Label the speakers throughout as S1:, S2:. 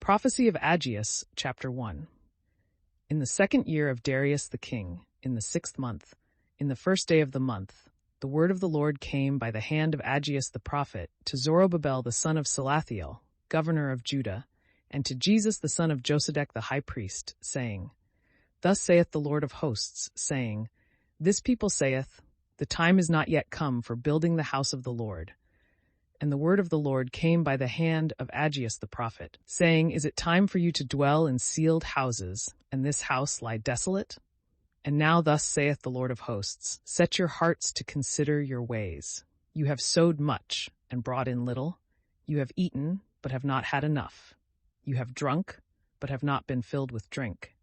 S1: Prophecy of Aggeus, Chapter 1. In the 2nd year of Darius the king, in the 6th month, in the 1st day of the month, the word of the Lord came by the hand of Aggeus the prophet to Zerubbabel the son of Salathiel, governor of Judah, and to Jesus the son of Josedech the high priest, saying, Thus saith the Lord of hosts, saying, This people saith, The time is not yet come for building the house of the Lord. And the word of the Lord came by the hand of Aggeus the prophet, saying, Is it time for you to dwell in sealed houses, and this house lie desolate? And now thus saith the Lord of hosts, Set your hearts to consider your ways. You have sowed much, and brought in little. You have eaten, but have not had enough. You have drunk, but have not been filled with drink.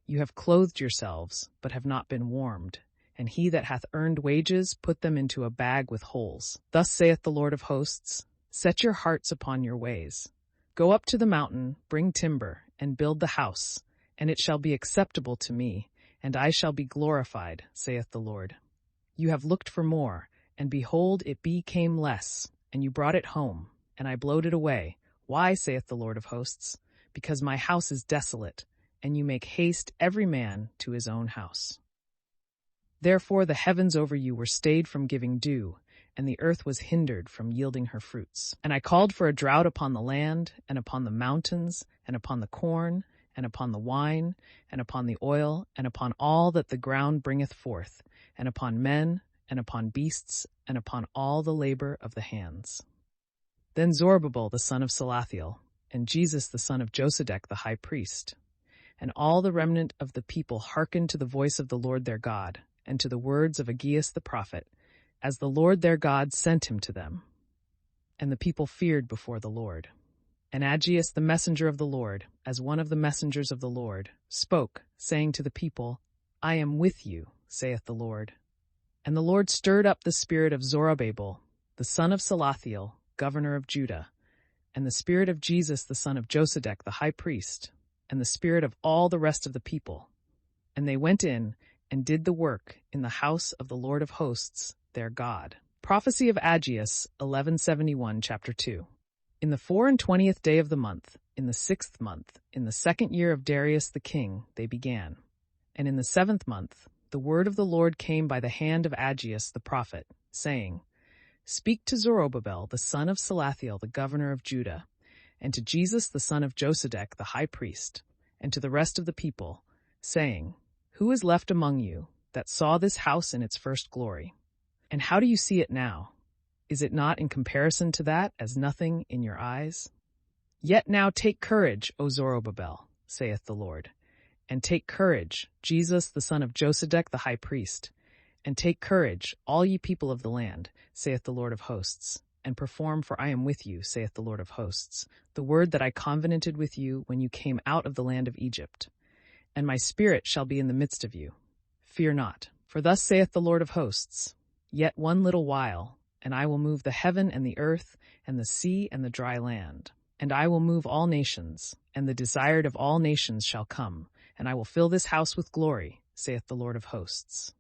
S1: You have clothed yourselves, but have not been warmed. And he that hath earned wages, put them into a bag with holes. Thus saith the Lord of hosts, Set your hearts upon your ways. Go up to the mountain, bring timber, and build the house, and it shall be acceptable to me, and I shall be glorified, saith the Lord. You have looked for more, and behold, it became less, and you brought it home, and I blowed it away. Why, saith the Lord of hosts? Because my house is desolate, and you make haste every man to his own house. Therefore the heavens over you were stayed from giving dew, and the earth was hindered from yielding her fruits. And I called for a drought upon the land, and upon the mountains, and upon the corn, and upon the wine, and upon the oil, and upon all that the ground bringeth forth, and upon men, and upon beasts, and upon all the labor of the hands. Then Zerubbabel the son of Salathiel, and Jesus the son of Josedech the high priest, and all the remnant of the people hearkened to the voice of the Lord their God, and to the words of Aggeus the prophet, as the Lord their God sent him to them. And the people feared before the Lord. And Aggeus the messenger of the Lord, as one of the messengers of the Lord, spoke, saying to the people, I am with you, saith the Lord. And the Lord stirred up the spirit of Zerubbabel, the son of Salathiel, governor of Judah, and the spirit of Jesus the son of Josedech the high priest, and the spirit of all the rest of the people. And they went in, and did the work in the house of the Lord of hosts, their God. Prophecy of Aggeus, 1171, chapter 2. In the 24th day of the month, in the 6th month, in the 2nd year of Darius the king, they began. And in the 7th month, the word of the Lord came by the hand of Aggeus the prophet, saying, Speak to Zerubbabel the son of Salathiel the governor of Judah, and to Jesus the son of Josedech the high priest, and to the rest of the people, saying, Who is left among you that saw this house in its first glory? And how do you see it now? Is it not in comparison to that as nothing in your eyes? Yet now take courage, O Zerubbabel, saith the Lord, and take courage, Jesus the son of Josedech the high priest, and take courage, all ye people of the land, saith the Lord of hosts, and perform, for I am with you, saith the Lord of hosts, the word that I covenanted with you when you came out of the land of Egypt. And my spirit shall be in the midst of you. Fear not, for thus saith the Lord of hosts, Yet one little while, and I will move the heaven and the earth, and the sea and the dry land. And I will move all nations, and the desired of all nations shall come, and I will fill this house with glory, saith the Lord of hosts.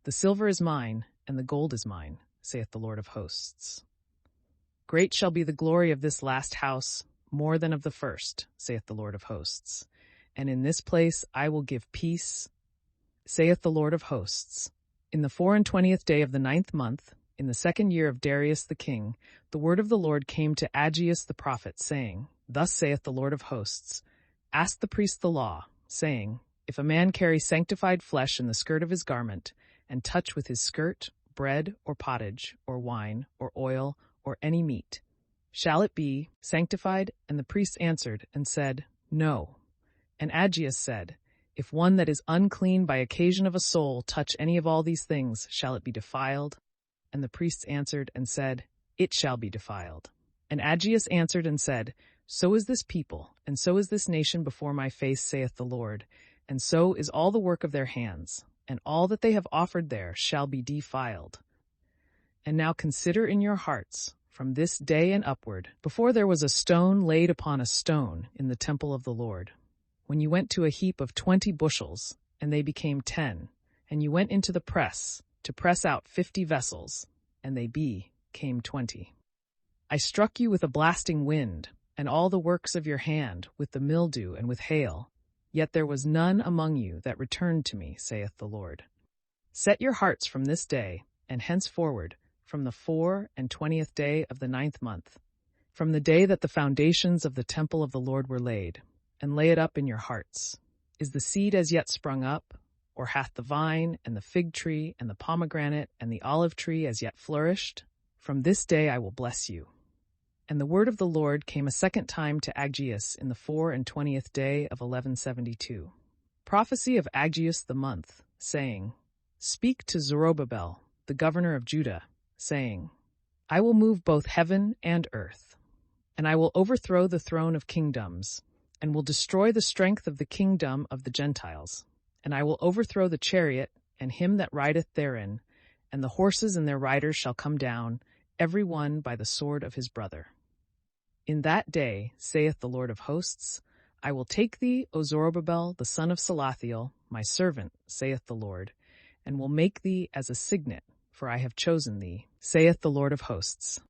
S1: The silver is mine, and the gold is mine, saith the Lord of hosts. Great shall be the glory of this last house, more than of the first, saith the Lord of hosts. And in this place I will give peace, saith the Lord of hosts. In the 24th day of the 9th month, in the 2nd year of Darius the king, the word of the Lord came to Aggeus the prophet, saying, Thus saith the Lord of hosts, Ask the priest the law, saying, If a man carry sanctified flesh in the skirt of his garment, and touch with his skirt bread or pottage, or wine, or oil, or any meat, shall it be sanctified? And the priest answered and said, No. And Aggeus said, If one that is unclean by occasion of a soul touch any of all these things, shall it be defiled? And the priests answered and said, It shall be defiled. And Aggeus answered and said, So is this people, and so is this nation before my face, saith the Lord, and so is all the work of their hands, and all that they have offered there shall be defiled. And now consider in your hearts, from this day and upward, before there was a stone laid upon a stone in the temple of the Lord, when you went to a heap of 20 bushels, and they became 10, and you went into the press, to press out 50 vessels, and they became 20. I struck you with a blasting wind, and all the works of your hand, with the mildew and with hail. Yet there was none among you that returned to me, saith the Lord. Set your hearts from this day, and henceforward, from the 24th day of the 9th month, from the day that the foundations of the temple of the Lord were laid, and lay it up in your hearts. Is the seed as yet sprung up, or hath the vine, and the fig tree, and the pomegranate, and the olive tree as yet flourished? From this day I will bless you. And the word of the Lord came a second time to Aggeus in the 24th day of 1172. Prophecy of Aggeus the month, saying, Speak to Zerubbabel, the governor of Judah, saying, I will move both heaven and earth, and I will overthrow the throne of kingdoms, and will destroy the strength of the kingdom of the Gentiles. And I will overthrow the chariot, and him that rideth therein, and the horses and their riders shall come down, every one by the sword of his brother. In that day, saith the Lord of hosts, I will take thee, O Zerubbabel, the son of Salathiel, my servant, saith the Lord, and will make thee as a signet, for I have chosen thee, saith the Lord of hosts.